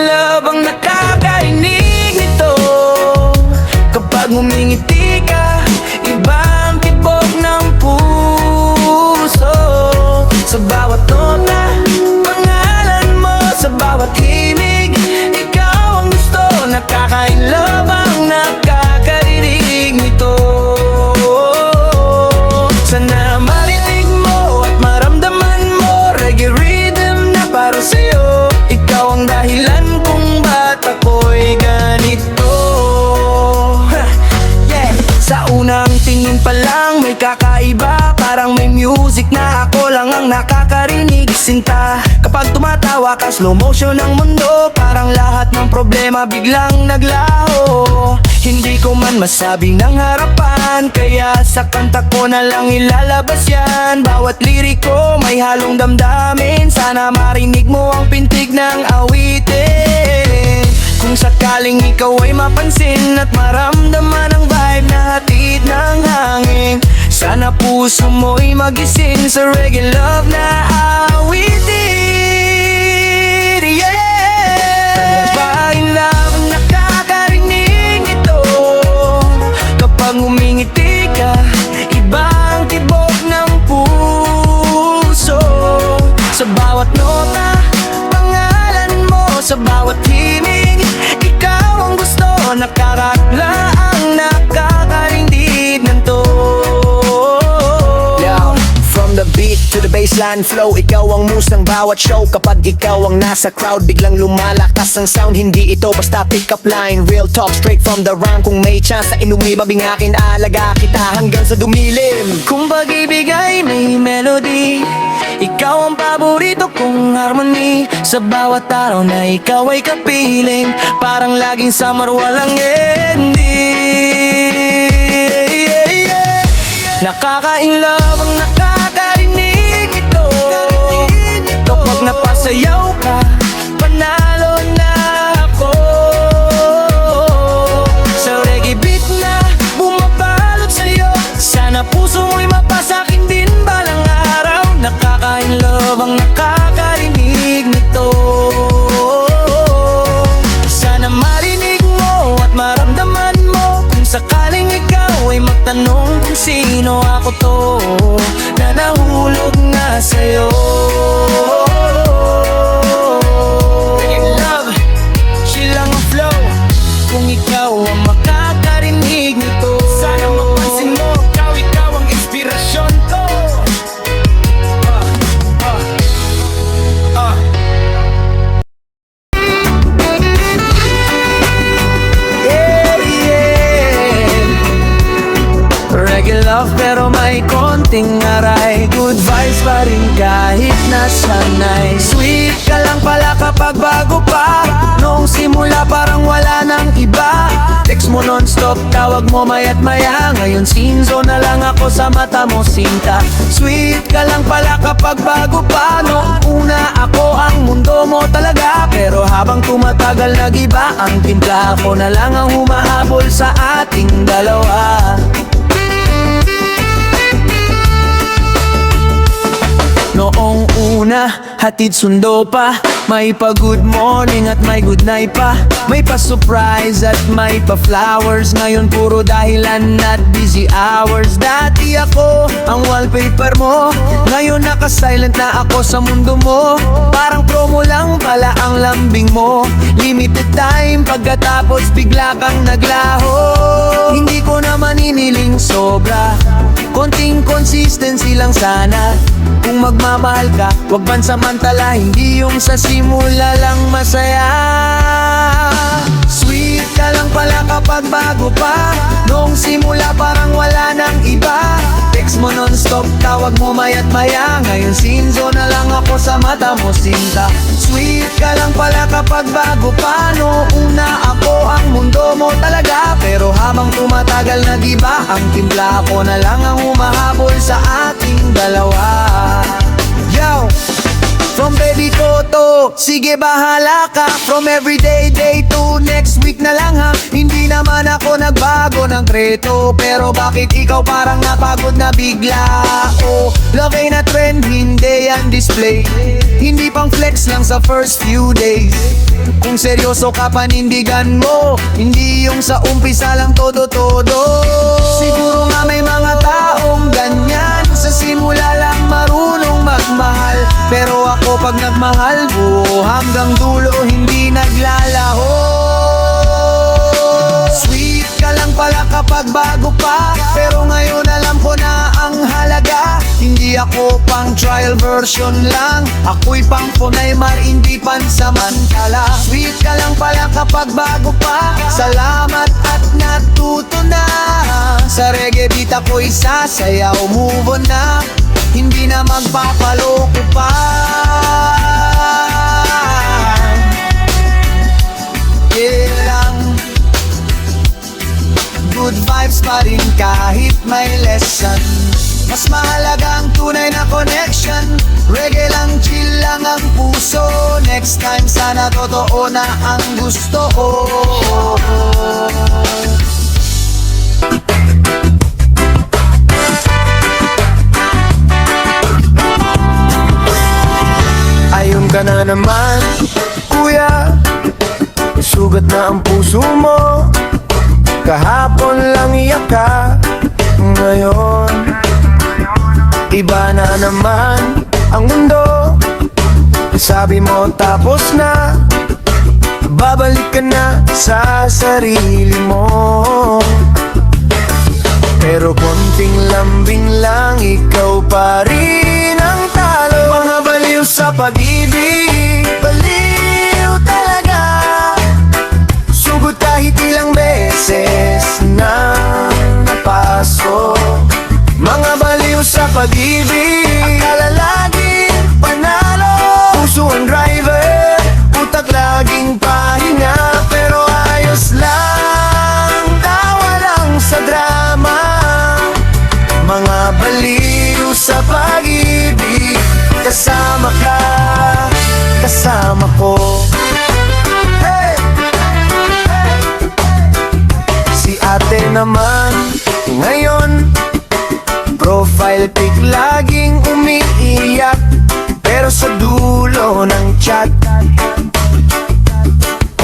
love ang nakakarinig nito. Kapag ngumingiti ka, ibang tibok ng puso. Sa bawat nota, pangalan mo. Sa bawat himig, ikaw ang gusto. Nakaka-inlove ang nakakarinig nito. Sana marinig mo at maramdaman mo, reggae rhythm na para sa'yo. Ikaw ang dahilan kung ba't ako'y ganito. Yeah. Sa unang tingin pa lang may kakaiba, parang may music na ako lang ang nakakarinig. Sinta, kapag tumatawa ka, slow motion ang mundo. Parang lahat ng problema biglang naglaho. Hindi ko man masabi ng harapan, kaya sa kanta ko na lang ilalabas yan. Bawat liriko may halong damdamin, sana marinig mo ang pintig ng awitin. Kung sakaling ikaw ay mapansin at maramdaman ang vibe na hatid ng hangin, sana puso mo'y magising sa reggae love na awitin. Yeah! Pagin love ang nakakarinig nito. Kapag humingiti ka, ibang tibok ng puso. Sa bawat nota, pangalan mo. Sa bawat himig, ikaw ang gusto. Nakakatla ang nakakarinig nito. From the beat to the baseline flow, ikaw ang muse ng bawat show. Kapag ikaw ang nasa crowd, biglang lumalakas ang sound. Hindi ito basta pick up line, real talk straight from the rhyme. Kung may chance na inuwi, babingakin, alaga kita hanggang sa dumilim. Kung pag-ibig ay may melody, ikaw ang paborito kong harmony. Sa bawat araw na ikaw ay kapiling, parang laging summer walang ending. Nakaka-inlove ang nakakarinig ito. Kapag napasayaw ka, panalo na ako. Sa reggae beat na bumabalot sa'yo, sana puso mo'y mapasakin din balang araw. Nakaka-inlove ang nakakarinig nito. Sana marinig mo at maramdaman mo. Kung sakaling ikaw ay magtanong kung sino ako to, na nahulog nga sa'yo. Reggae love, chill lang ang flow. Kung ikaw ang makakarinig nito, sana mapansin mo, ikaw ang inspirasyon ko. Reggae love pero may konting aray, good vibes pa rin kahit nasanay. Sweet ka lang pala kapag bago pa, noong simula parang wala nang iba. Text mo non-stop, tawag mo mayat maya, ngayon sinzo na lang ako sa mata mo sinta. Sweet ka lang pala kapag bago pa, noong una ako ang mundo mo talaga. Pero habang tumatagal nag-iba ang timpla, ako na lang ang humahabol sa ating dalawa. Noong una, hatid sundo pa, may pa good morning at may good night pa, may pa surprise at may pa flowers. Ngayon puro dahilan at busy hours. Dati ako ang wallpaper mo, ngayon naka-silent na ako sa mundo mo. Parang promo lang pala ang lambing mo, limited time pagkatapos bigla kang naglaho. Hindi ko naman iniling sobra, konting consistency lang sana. Kung magmamahal ka, wag pansamantala, hindi yung sa simula lang masaya. Sweet ka lang pala kapag bago pa, noong simula parang wala nang iba. Text mo non-stop, tawag mo mayat maya, ngayon sinzo na lang ako sa mata mo sinta. Sweet ka lang pala kapag bago pa, noong una ako ang mundo mo talaga. Pero habang tumatagal nag-iba ang timpla, ako na lang ang humahabol sa ating dalawa. Yo! From baby ko to, sige bahala ka. From everyday day to next week na lang ha. Hindi naman ako nagbago ng kreto, pero bakit ikaw parang napagod na bigla? Oh, love ay na trend, hindi yan display. Hindi pang flex lang sa first few days. Kung seryoso ka panindigan mo, hindi yung sa umpisa lang todo-todo. Siguro nga may mga taong ganyan, sa simula lang marunong magmahal, pero ako pag nagmahal buo hanggang dulo hindi naglalaho. Sweet ka lang pala kapag bago pa, pero ngayon alam ko na ang halaga. Hindi ako pang trial version lang, ako'y pang Funay Mar, hindi pansamantala. Sweet ka lang pala kapag bago pa, salamat at natuto na. Sa reggae beat ako'y sasayaw, move on na, hindi na magpapaloko pa. Yeah lang, good vibes pa rin kahit may lesson. Mas mahalaga ang tunay na connection, reggae lang, chill lang ang puso. Next time sana totoo na ang gusto ko. Ayun ka na naman, kuya, sugat na ang puso mo. Kahapon lang iyak ka, ngayon iba na naman ang mundo. Sabi mo tapos na, babalik ka na sa sarili mo. Pero konting lambing lang, ikaw pa rin ang talo. Mga baliw sa pag-ibig, baliw talaga. Sugod kahit ilang beses na napasok. Mga baliw sa pag-ibig, akala laging panalo. Puso ang driver, utak laging pahinga. Pero ayos lang, tawa lang sa drama. Mga baliw sa pag-ibig, kasama ka, kasama ko. Hey! Si ate naman, ngayon profile pic laging umiiyak, pero sa dulo ng chat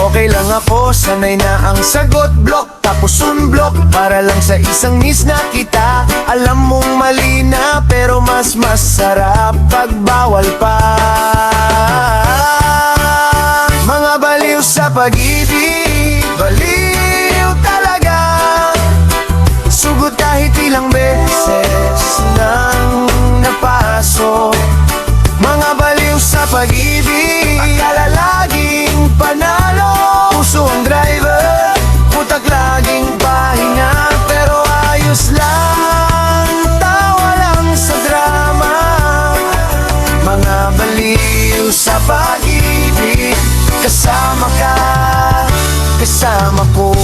okay lang ako, sanay na ang sagot. Block tapos unblock, para lang sa isang miss na kita. Alam mong mali na, pero mas masarap pag bawal pa. Mga baliw sa pag-ibig, baliw talaga. Sugod kahit ilang beses nang napasok. Mga baliw sa pag-ibig, akala laging panalo. Puso ang driver, utak laging pahinga. Pero ayos lang, tawa lang sa drama. Mga baliw sa pag-ibig, kasama ka, kasama ko.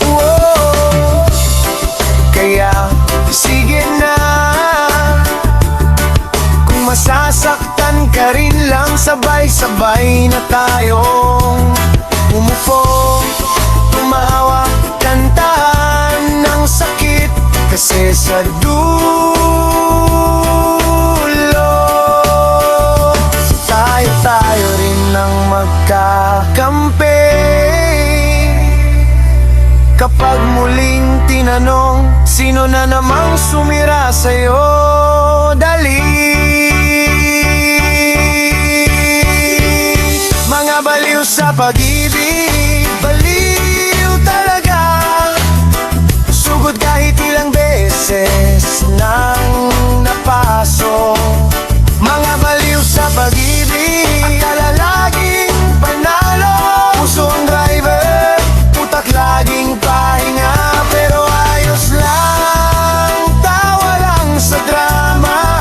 Whoa. Kaya sige na, kung masasaktan ka rin lang, sabay-sabay na tayong umupo, tumawa, kantahan ng sakit. Kasi sa dulo, tayo rin ang magkakampi. Kapag muling tinanong, sino na namang sumira sa'yo? Dali. Mga baliw sa pag-ibig, baliw talaga. Sugod kahit ilang beses nang napasok. Mga baliw sa pag-ibig, akala laging panalo. Puso ang driver, utak laging pahinga. Pero ayos lang, tawa lang sa drama.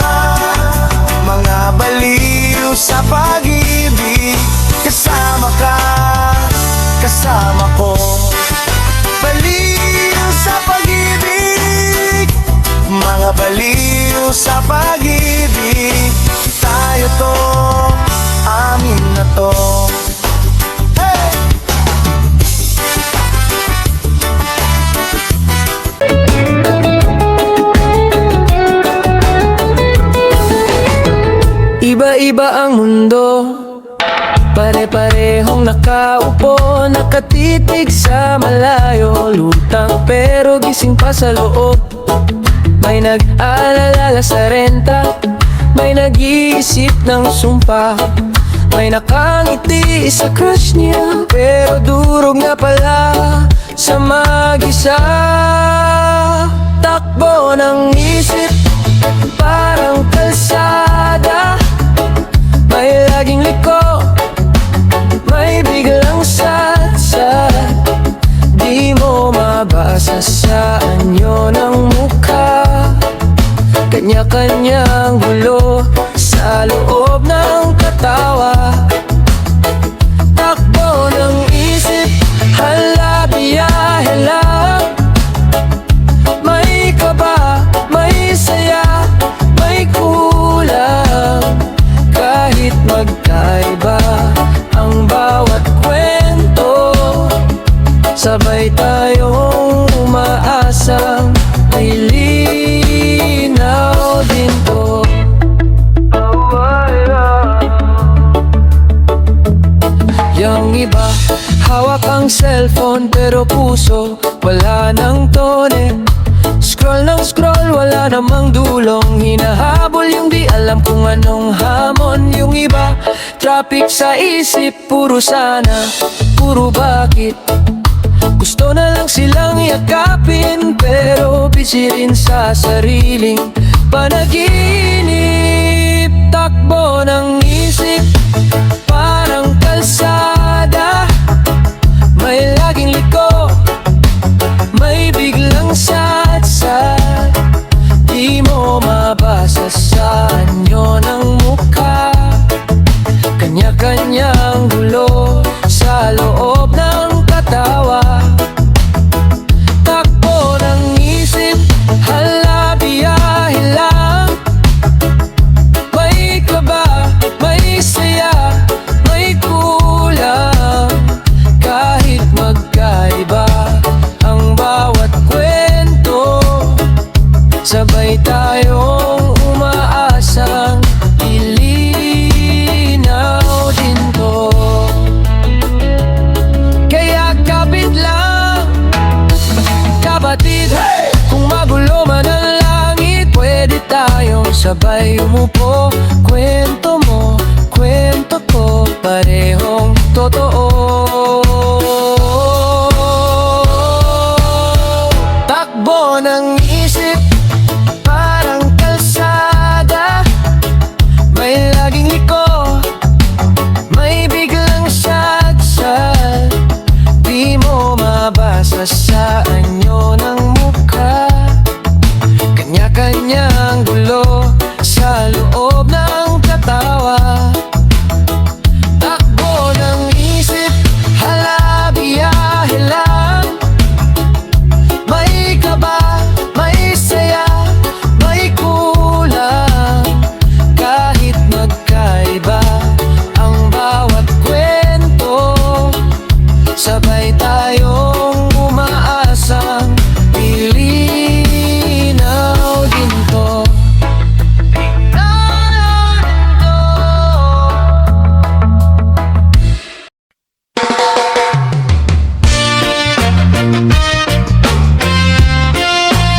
Mga baliw sa pag-ibig, kasama ka, kasama ko. Baliw sa pag-ibig, mga baliw sa pag-ibig. Tayo to, amin na to. Hey! Iba-iba ang mundo, pare Pare-parehong nakaupo, nakatitig sa malayo. Lutang pero gising pa sa loob. May nag-aalala sa renta, may nag-iisip ng sumpa, may nakangiti sa crush niya, pero durog na pala sa mag-isa. Takbo ng isip, parang kalsada, may laging liko, may biglang satsat. Di mo mabasa sa anyo ng mukha, kanya-kanyang gulo sa loob ng katawa. Takbo ng isip, hala biyahe lang. May kaba, may saya, may kulang. Kahit magkaiba ang bawat kwento, sabay tayong umaasang may linaw din to. Yang iba, hawak ang cellphone pero puso wala nang tone. Scroll ng scroll, wala namang dulong. Hinahabol yung di alam kung anong hamon. Yung iba, traffic sa isip, puro sana, puro bakit. Gusto na lang silang yakapin, pero busy rin sa sariling panaginip. Takbo ng isip, parang kalsada, may laging liko, may biglang satsat. Di mo mabasa sa anyo ng mukha, kanya-kanyang gulo sa loob ng katawa. Takbo ng isip, hala biyahe lang. May kaba, may saya, may kulang. Kahit magkaiba ang bawat kwento, sabay tayong umaasang ilinaw din to. Kaya kapit lang, kapatid, kung magulo man ang langit, pwede tayong sabay umupo. Kwento mo, kwento ko, parehong totoo. Takbo ng isip, parang kalsada, may laging liko, may biglang satsat. Di mo mabasa sa anyo ng mukha, kanya-kanyang gulo sa loob ng katawa. Takbo ng isip, hala biyahe lang. May kaba, may saya, may kulang. Kahit magkaiba ang bawat kwento, sabay tayong umaasang ilinaw din to.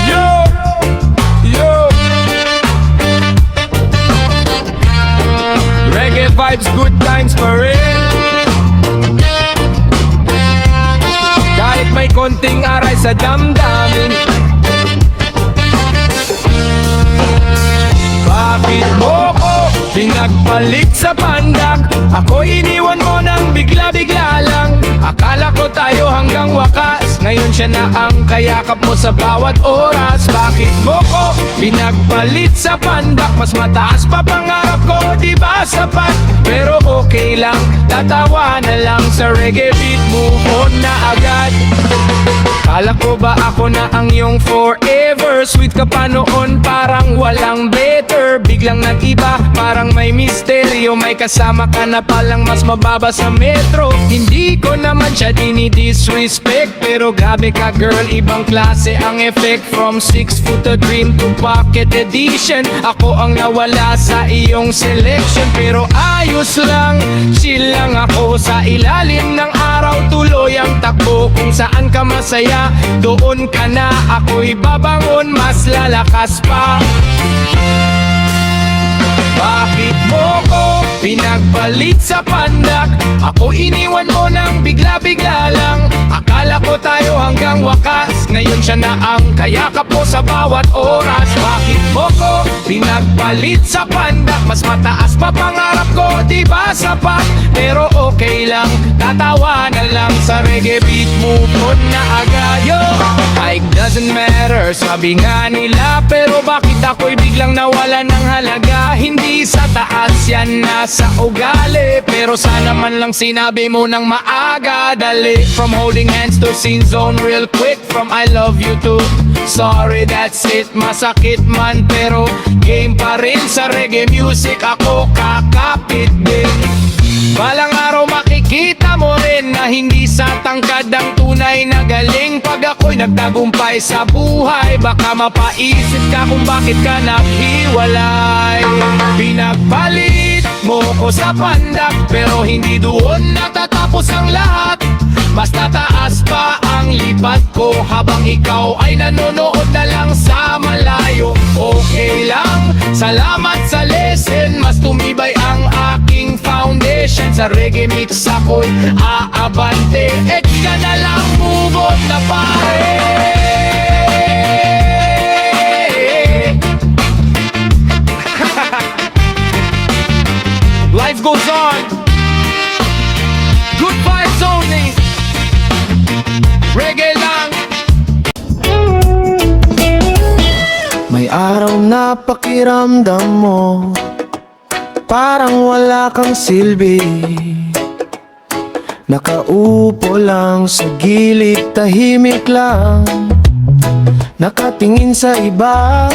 Yo, yo. Reggae vibes, good times pa rin. Kahit may konting aray sa damdamin. Bakit mo ko pinagpalit sa pandak? Ako iniwan mo nang bigla-bigla lang. Akala ko tayo hanggang wakas, ngayon siya na ang kayakap mo sa bawat oras. Bakit mo ko pinagpalit sa pandak? Mas mataas pa pangarap ko, di ba sapat? Pero okay lang, tatawa na lang sa reggae beat. Move on na agad. Kala ko ba ako na ang iyong forever? Sweet ka pa noon, parang walang better. Biglang nag-iba, parang may misteryo. May kasama ka na palang mas mababa sa metro. Hindi ko naman siya dinidisrespect. Pero grabe ka girl, ibang klase ang effect. From 6 foot a dream to pocket edition, ako ang nawala sa iyong selection. Pero ayos lang, chill lang ako. Sa ilalim ng araw tuloy ang takbo. Kung saan ka masaya, doon ka na. Ako'y babangon, mas lalakas pa. Bakit mo ko pinagpalit sa pandak? Ako iniwan mo nang bigla-bigla lang. Akala ko tayo hanggang wakas, ngayon siya na ang kayakap ko sa bawat oras. Bakit mo ko pinagpalit sa pandak? Mas mataas pa pangarap ko, di ba sapat? Pero okay lang, tatawa na lang sa reggae beat. Move on na agad, yo. Like doesn't matter, sabi nga nila. Pero bakit ako'y biglang nawala ng halaga? Hindi sa taas yan, nasa ugali. Pero sana man lang sinabi mo ng maaga. Dali, from holding hands to scene zone real quick. From I love you to sorry that's it. Masakit man pero game pa rin sa reggae music. Ako kakapit din. Balang araw makikita mo rin na hindi sa tangkad ang tunay na galing. Pag ako'y nagtagumpay sa buhay, baka mapaisip ka kung bakit ka naghiwalay. Pinagpalit mo ko sa pandak, pero hindi doon natatapos ang lahat. Mas tataas pa ang lipat ko habang ikaw ay nanonood na lang sa malayo. Okay lang, salamat sa lesson. Mas tumibay ang aking foundation. Sa reggae mix ako'y aabante. Ka na lang, move on na pare. Life goes on. Good vibes only. Reggae lang. May araw na pakiramdam mo parang wala kang silbi. Nakaupo lang sa gilid, tahimik lang, nakatingin sa iba.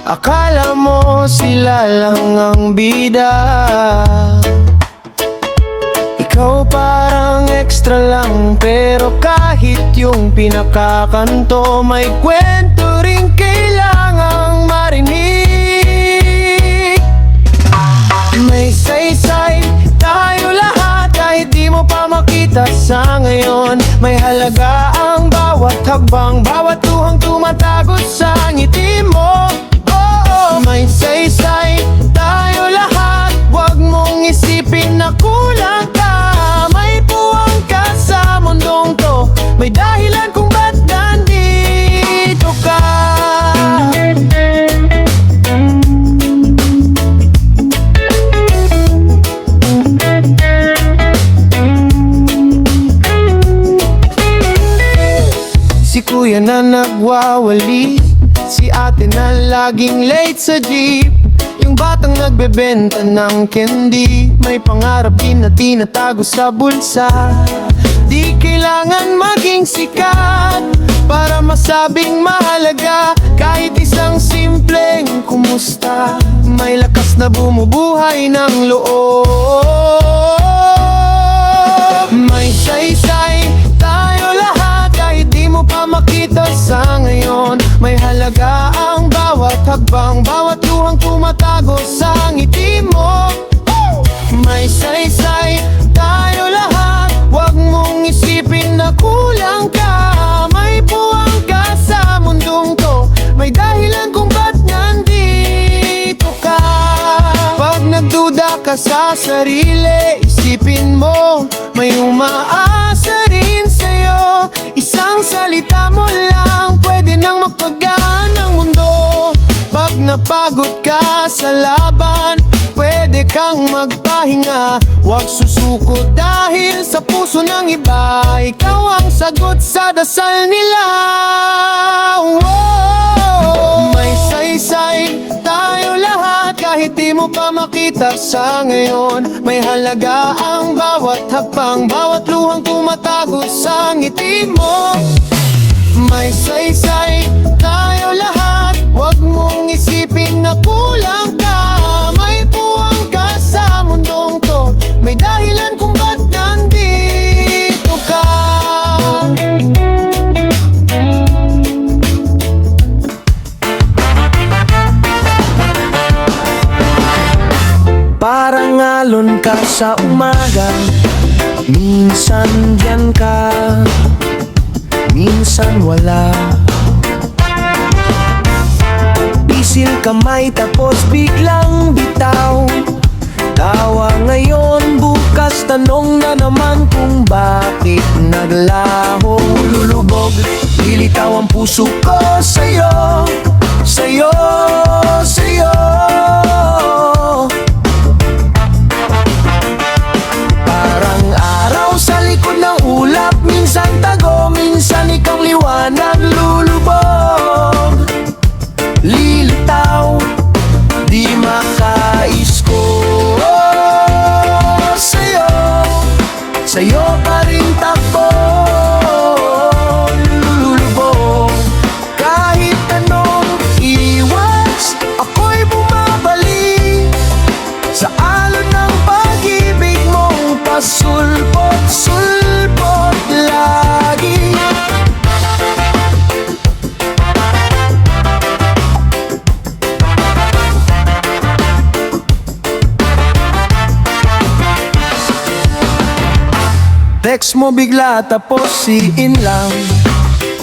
Akala mo sila lang ang bida. Ikaw parang extra lang, pero kahit yung pinakakanto, may kwento rin kailangang marinig. May saysay tayo lahat, kahit di mo pa makita sa ngayon. May halaga ang bawat hakbang, bawat luhang tumatago sa ngiti mo. Oo, may saysay tayo lahat, wag mong isipin na kulang ka. May puwang ka sa mundong to, may dahilan kung ba't nandito ka. Si kuya na nagwawali, si ate na laging late sa jeep, yung batang nagbebenta ng candy, may pangarap din na tinatago sa bulsa. Di kailangan maging sikat para masabing mahalaga. Kahit isang simpleng kumusta, may lakas na bumubuhay ng loob. May saysay tayo lahat, kahit di mo pa makita sa ngayon. May halaga ang bawat hakbang, bawat luhang tumatago sa ngiti mo. May saysay tayo lahat, wag mong isipin na kulang ka. May puwang ka sa mundong to, may dahilan kung ba't nandito ka. Pag nagduda ka sa sarili, isipin mo, may umaasa rin sa'yo. Isang salita mo lang, pwede nang magpagaan ng mundo. Pag napagod ka sa laban, pwede kang magpahinga. Huwag susuko dahil sa puso ng iba, ikaw ang sagot sa dasal nila. Whoa! May saysay tayo lahat, kahit di mo pa makita sa ngayon. May halaga ang bawat hakbang, bawat luhang tumatago sa ngiti mo. May saysay tayo lahat, wag mong isipin na kulang ka. May puwang ka sa mundong to, may dahilan kung ba't nandito sa umaga, minsan diyan ka, minsan wala. Pisil kamay tapos biglang bitaw, tawa ngayon, bukas tanong na naman kung bakit naglaho. Lulubog, lilitaw ang puso ko sa'yo, sa'yo, sa'yo. Parang araw sa likod ng ulap, minsan tago, minsan ikaw liwanag. Lulubog, lilitaw, di makais ko. Sa'yo, sa'yo pa rin takbo. Lulubog, kahit anong iwas, ako'y bumabalik sa alon ng pag-ibig mong pasulpot, sulpot lagi. Text mo bigla tapos siin lang,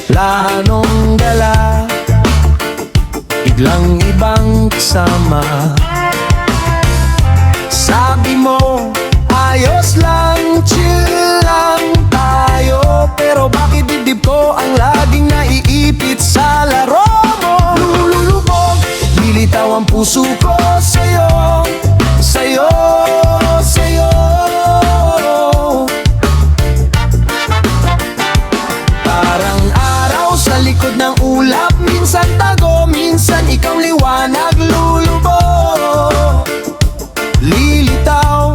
planong dala, biglang ibang kasama. Sabi mo, ayos lang, chill lang tayo, pero bakit dibdib ko ang laging naiipit sa laro mo? Lulubog, lilitaw ang puso ko sa'yo, sa'yo, sa'yo. Parang araw sa likod ng ulap, minsan tago, minsan ikaw liwanag. Lulubog, lilitaw,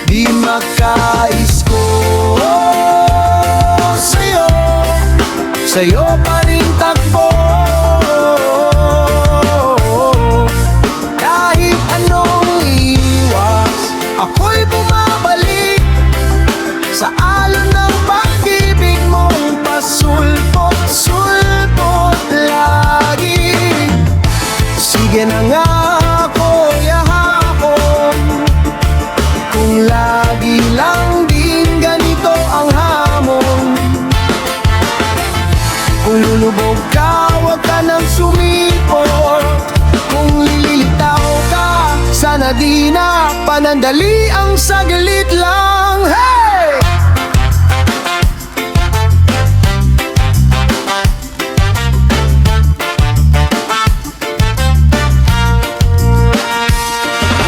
di makais ko. Sa'yo, sa'yo pa rin takbo. Kahit anong iwas, ako'y bumabalik sa alon ng pag-ibig mong pasulpot, sulpot lagi. Sige na nga ako, yahapon, kung lagi lang din ganito ang hamon. Kung lulubog ka, huwag ka nang sumipot. Kung lilitaw ka, sana di na panandali ang saglit lang. Hey!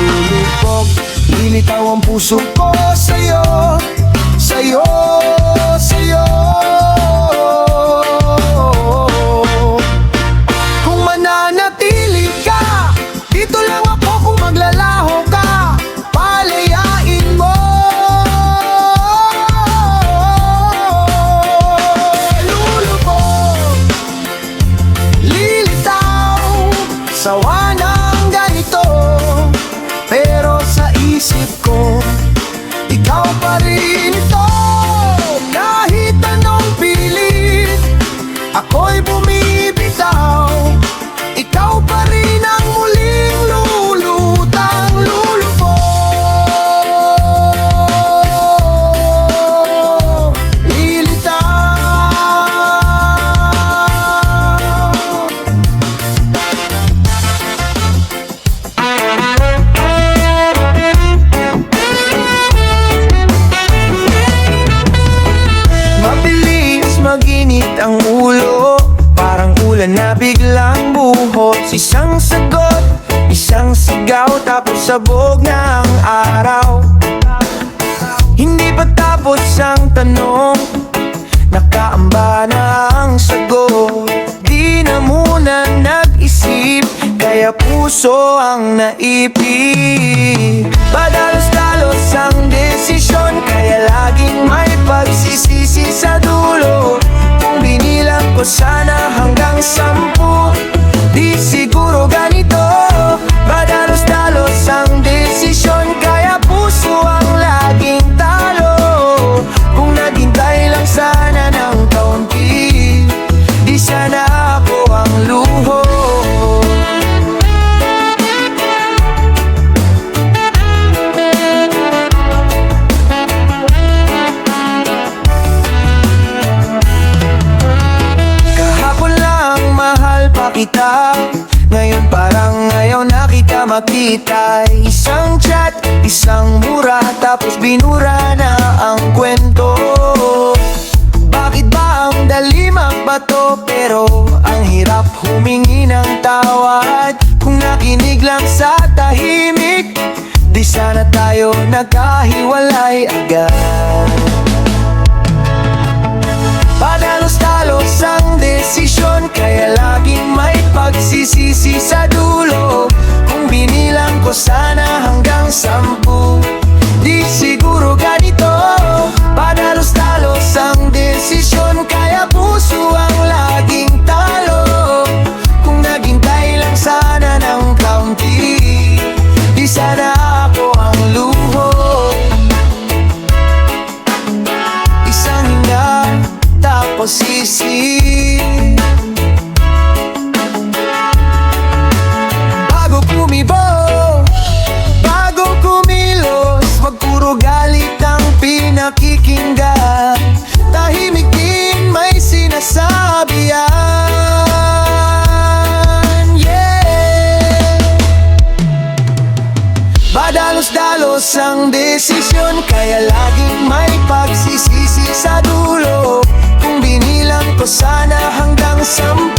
Lulubog, lilitaw ang puso ko sa'yo, sa'yo, sa'yo. Kung mananatili ka, dito lang ako. Kung maglalaho ka, palayain mo. Lulubog, lilitaw, sawa ng ganito, pero sa isip ko, ikaw pa rin ito. Kahit anong pilit, ako'y bumibitaw, ikaw pa rin ang muling lulutang. Lulubog, lilitaw. Mabilis maginit ang ulo, parang ulan na biglang buhos. Isang sagot, isang sigaw, tapos sabog na ang araw. Hindi pa tapos ang tanong, nakaamba na ang sagot. Di na muna nag-isip, kaya puso ang naipit. Padalos-dalos ang desisyon, kaya laging may pagsisisi sa dulo. Kung binilang ko sana hanggang 10, di siguro ganito. Padalos-dalos ang desisyon, kaya puso ang laging talo. Kung naghintay lang sana ng kaunti, di sana ako ang luho. kita. Ngayon parang ayaw na kita makita. Isang chat, isang mura, tapos binura na ang kwento. Bakit ba ang dali magbato, pero ang hirap humingi ng tawad? Kung nakinig lang sa tahimik, di sana tayo nagkahiwalay agad. Padalos-dalos ang desisyon, kaya laging may pagsisisi sa dulo. Kung binilang ko sana hanggang 10, di siguro ganito. Padalos-dalos ang desisyon, kaya puso ang laging talo. Kung naghintay lang sana ng kaunti, di sana ako ang luho. Isang hinga, tapos sisi. Bago kumibo, bago kumilos, wag puro galit ang pinakikinggan. Tahimik din may sinasabi yan, yeah. Padalos-dalos ang desisyon, kaya laging may pagsisisi sa dulo. Kung binilang ko sana hanggang 10,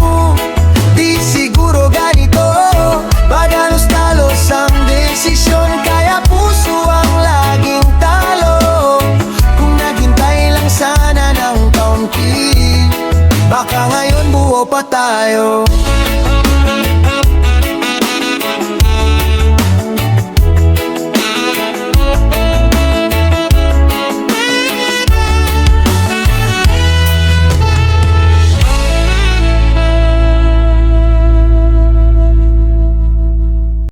di siguro ganito. Padalos-dalos ang desisyon, kaya puso ang laging talo. Kung naghintay lang sana ng kaunti, baka ngayon buo pa tayo.